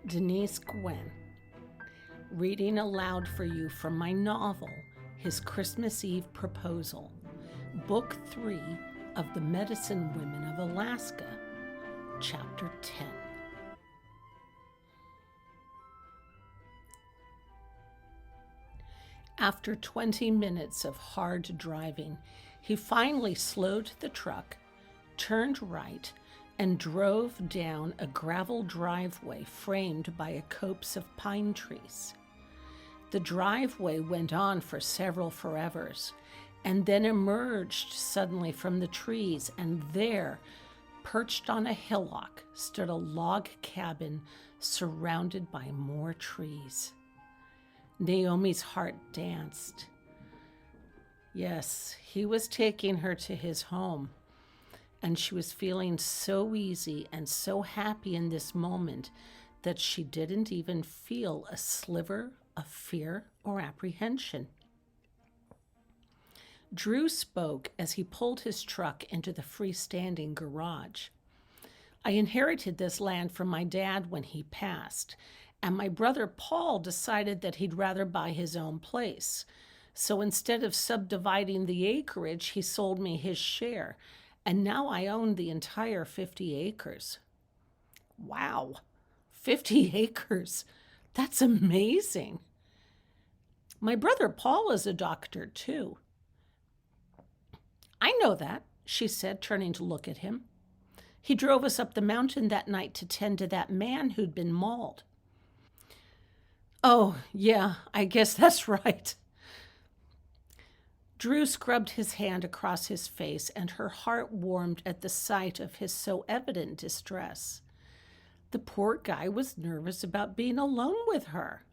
Denise Gwen, reading aloud for you from my novel, His Christmas Eve Proposal, Book 3 of the Medicine Women of Alaska, Chapter 10. After 20 minutes of hard driving, he finally slowed the truck, turned right, and drove down a gravel driveway framed by a copse of pine trees. The driveway went on for several forevers, and then emerged suddenly from the trees, and there, perched on a hillock, stood a log cabin surrounded by more trees. Naomi's heart danced. Yes, he was taking her to his home. And she was feeling so easy and so happy in this moment that she didn't even feel a sliver of fear or apprehension. Drew spoke as he pulled his truck into the freestanding garage. I inherited this land from my dad when he passed, and my brother Paul decided that he'd rather buy his own place. So instead of subdividing the acreage, he sold me his share. And now I own the entire 50 acres. Wow, 50 acres. That's amazing. My brother Paul is a doctor, too. I know that, she said, turning to look at him. He drove us up the mountain that night to tend to that man who'd been mauled. Oh, yeah, I guess that's right. Drew scrubbed his hand across his face, and her heart warmed at the sight of his so evident distress. The poor guy was nervous about being alone with her.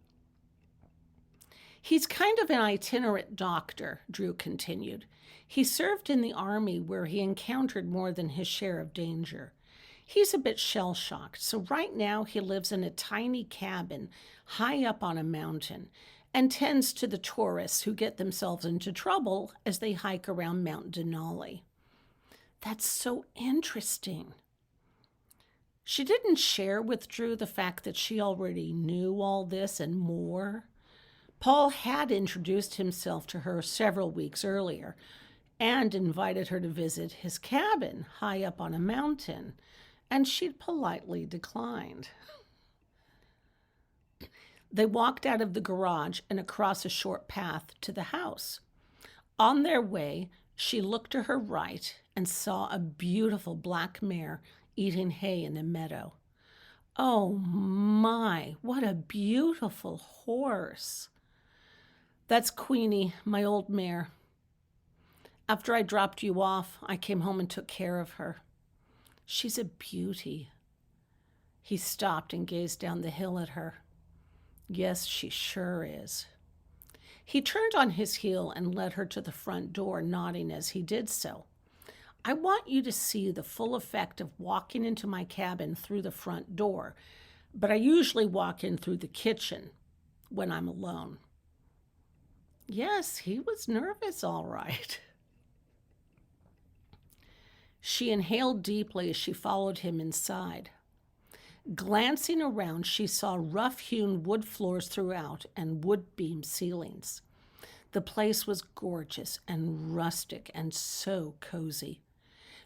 He's kind of an itinerant doctor, Drew continued. He served in the army where he encountered more than his share of danger. He's a bit shell-shocked, so right now he lives in a tiny cabin high up on a mountain and tends to the tourists who get themselves into trouble as they hike around Mount Denali. That's so interesting. She didn't share with Drew the fact that she already knew all this and more. Paul had introduced himself to her several weeks earlier and invited her to visit his cabin high up on a mountain, and she'd politely declined. They walked out of the garage and across a short path to the house. On their way, she looked to her right and saw a beautiful black mare eating hay in a meadow. Oh my, what a beautiful horse. That's Queenie, my old mare. After I dropped you off, I came home and took care of her. She's a beauty. He stopped and gazed down the hill at her. Yes, she sure is. He turned on his heel and led her to the front door, nodding as he did so. I want you to see the full effect of walking into my cabin through the front door, but I usually walk in through the kitchen when I'm alone. Yes, he was nervous, all right. She inhaled deeply as she followed him inside. Glancing around, she saw rough-hewn wood floors throughout and wood-beam ceilings. The place was gorgeous and rustic and so cozy.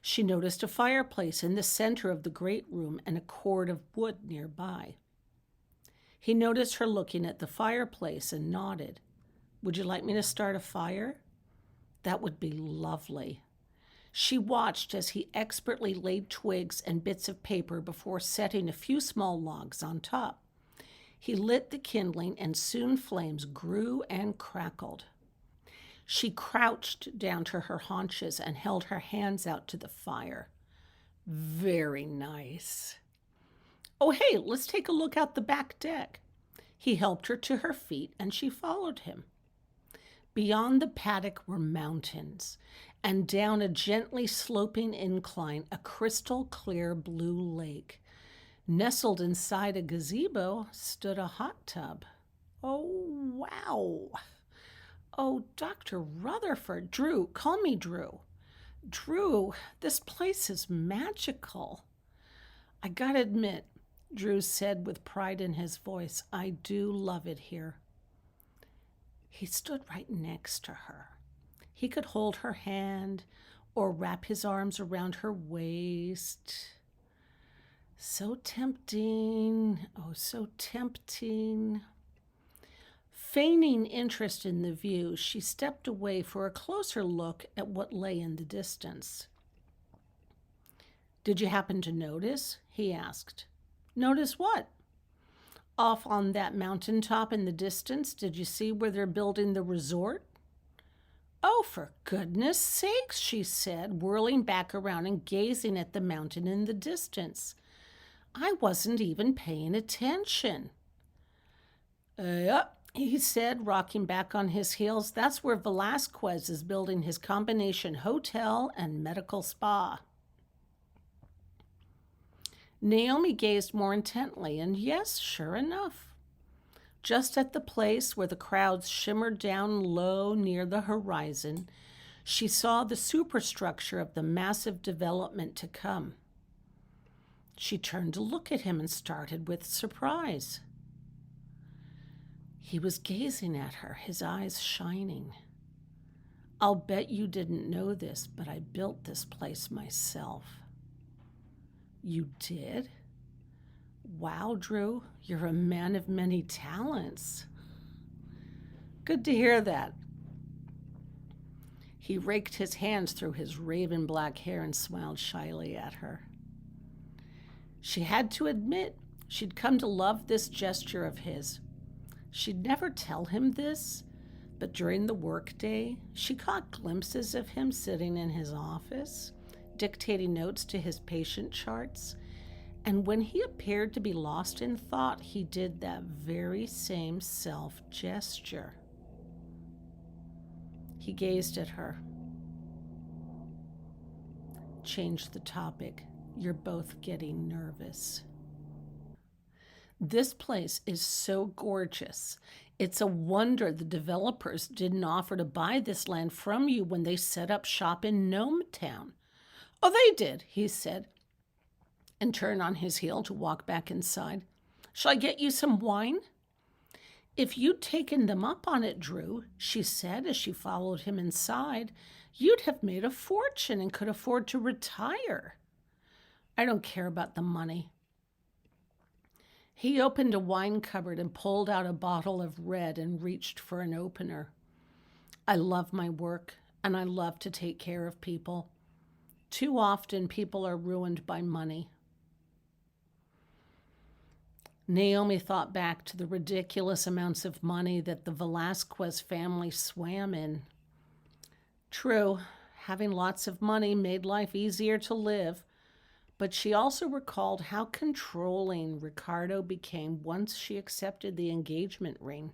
She noticed a fireplace in the center of the great room and a cord of wood nearby. He noticed her looking at the fireplace and nodded. Would you like me to start a fire? That would be lovely. She watched as he expertly laid twigs and bits of paper before setting a few small logs on top. He lit the kindling, and soon flames grew and crackled. She crouched down to her haunches and held her hands out to the fire. Very nice. Oh, hey, let's take a look out the back deck. He helped her to her feet, and she followed him. Beyond the paddock were mountains, and down a gently sloping incline, a crystal-clear blue lake. Nestled inside a gazebo stood a hot tub. Oh, wow. Oh, Dr. Rutherford. Drew, call me Drew. Drew, this place is magical. I gotta admit, Drew said with pride in his voice. I do love it here. He stood right next to her. He could hold her hand or wrap his arms around her waist. So tempting, oh, so tempting. Feigning interest in the view, she stepped away for a closer look at what lay in the distance. Did you happen to notice? He asked. Notice what? Off on that mountain top in the distance, did you see where they're building the resort? Oh, for goodness sakes, she said, whirling back around and gazing at the mountain in the distance. I wasn't even paying attention. Yep, he said, rocking back on his heels. That's where Velasquez is building his combination hotel and medical spa. Naomi gazed more intently, and yes, sure enough. Just at the place where the crowds shimmered down low near the horizon, she saw the superstructure of the massive development to come. She turned to look at him and started with surprise. He was gazing at her, his eyes shining. I'll bet you didn't know this, but I built this place myself. You did? Wow, Drew, you're a man of many talents. Good to hear that. He raked his hands through his raven black hair and smiled shyly at her. She had to admit she'd come to love this gesture of his. She'd never tell him this, but during the workday, she caught glimpses of him sitting in his office, dictating notes to his patient charts, and when he appeared to be lost in thought, he did that very same self-gesture. He gazed at her. Change the topic. You're both getting nervous. This place is so gorgeous. It's a wonder the developers didn't offer to buy this land from you when they set up shop in Gnometown. Oh, they did, he said, and turned on his heel to walk back inside. Shall I get you some wine? If you'd taken them up on it, Drew, she said as she followed him inside, you'd have made a fortune and could afford to retire. I don't care about the money. He opened a wine cupboard and pulled out a bottle of red and reached for an opener. I love my work, and I love to take care of people. Too often, people are ruined by money. Naomi thought back to the ridiculous amounts of money that the Velasquez family swam in. True, having lots of money made life easier to live, but she also recalled how controlling Ricardo became once she accepted the engagement ring.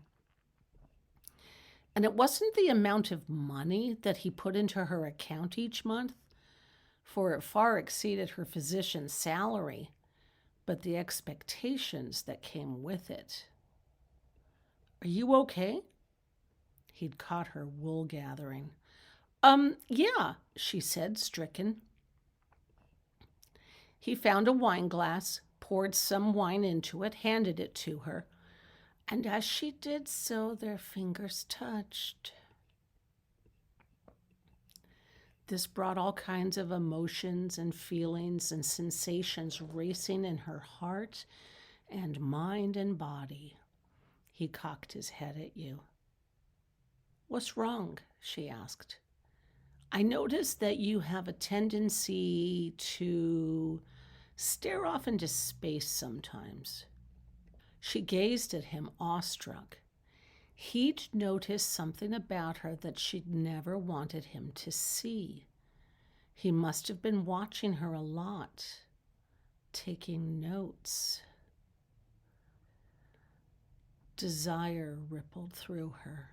And it wasn't the amount of money that he put into her account each month, for it far exceeded her physician's salary, but the expectations that came with it. Are you okay? He'd caught her wool gathering. Yeah, she said, stricken. He found a wine glass, poured some wine into it, handed it to her, and as she did so, their fingers touched. This brought all kinds of emotions and feelings and sensations racing in her heart and mind and body. He cocked his head at you. What's wrong? She asked. I noticed that you have a tendency to stare off into space sometimes. She gazed at him, awestruck. He'd noticed something about her that she'd never wanted him to see. He must have been watching her a lot, taking notes. Desire rippled through her.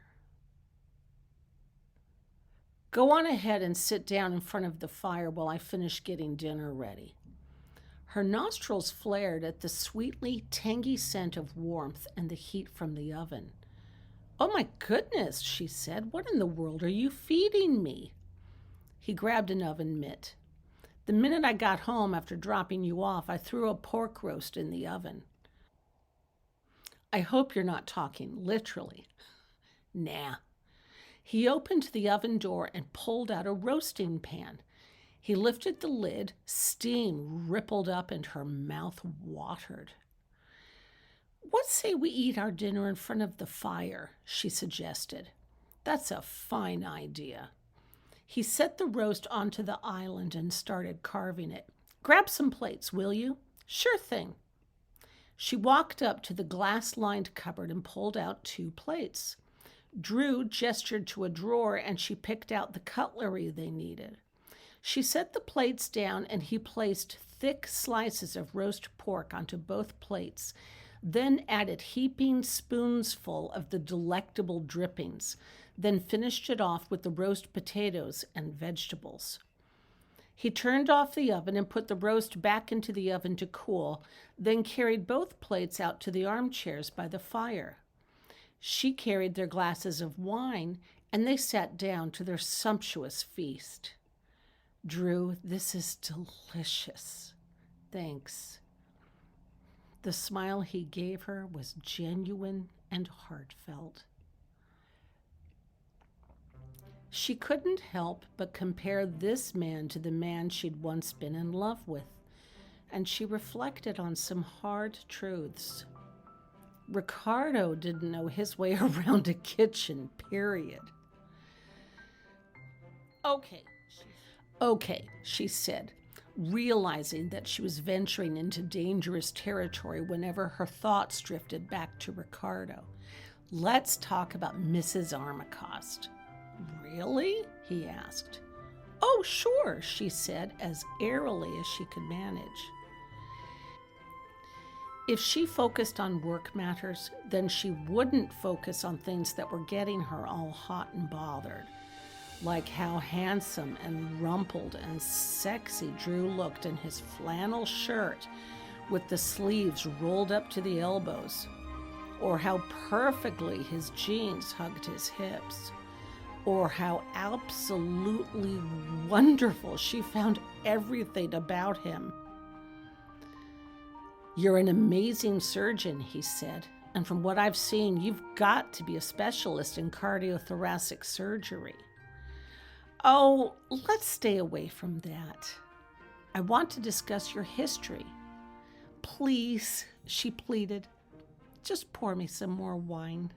Go on ahead and sit down in front of the fire while I finish getting dinner ready. Her nostrils flared at the sweetly tangy scent of warmth and the heat from the oven. Oh my goodness, she said. What in the world are you feeding me? He grabbed an oven mitt. The minute I got home after dropping you off, I threw a pork roast in the oven. I hope you're not talking literally. Nah. He opened the oven door and pulled out a roasting pan. He lifted the lid, steam rippled up, and her mouth watered. What say we eat our dinner in front of the fire? She suggested. That's a fine idea. He set the roast onto the island and started carving it. Grab some plates, will you? Sure thing. She walked up to the glass-lined cupboard and pulled out 2 plates. Drew gestured to a drawer and she picked out the cutlery they needed. She set the plates down and he placed thick slices of roast pork onto both plates, then added heaping spoonsful of the delectable drippings, then finished it off with the roast potatoes and vegetables. He turned off the oven and put the roast back into the oven to cool, then carried both plates out to the armchairs by the fire. She carried their glasses of wine, and they sat down to their sumptuous feast. Drew, this is delicious. Thanks. The smile he gave her was genuine and heartfelt. She couldn't help but compare this man to the man she'd once been in love with, and she reflected on some hard truths. Ricardo didn't know his way around a kitchen, period. Okay, she said, realizing that she was venturing into dangerous territory whenever her thoughts drifted back to Ricardo. Let's talk about Mrs. Armacost. Really? He asked. Oh, sure, she said, as airily as she could manage. If she focused on work matters, then she wouldn't focus on things that were getting her all hot and bothered, like how handsome and rumpled and sexy Drew looked in his flannel shirt with the sleeves rolled up to the elbows, or how perfectly his jeans hugged his hips, or how absolutely wonderful she found everything about him. You're an amazing surgeon, he said, and from what I've seen, you've got to be a specialist in cardiothoracic surgery. Oh, let's stay away from that. I want to discuss your history. Please, she pleaded, just pour me some more wine.